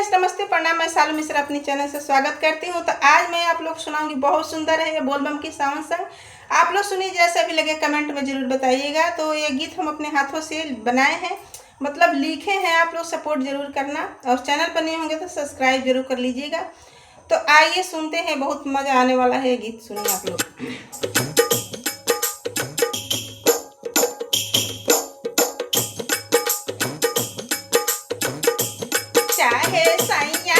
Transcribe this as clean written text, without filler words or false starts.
Friends, नमस्ते प्रणाम। मैं सालू मिश्रा अपनी चैनल से स्वागत करती हूँ। तो आज मैं आप लोग सुनाऊंगी, बहुत सुंदर है ये बोलबम की सावन संग। आप लोग सुनिए, जैसा भी लगे कमेंट में जरूर बताइएगा। तो ये गीत हम अपने हाथों से बनाए हैं, मतलब लिखे हैं। आप लोग सपोर्ट जरूर करना, और चैनल पर नहीं होंगे तो सब्सक्राइब जरूर कर लीजिएगा। तो आइए सुनते हैं, बहुत मज़ा आने वाला है ये गीत। सुनिए आप लोग। चाहे सैया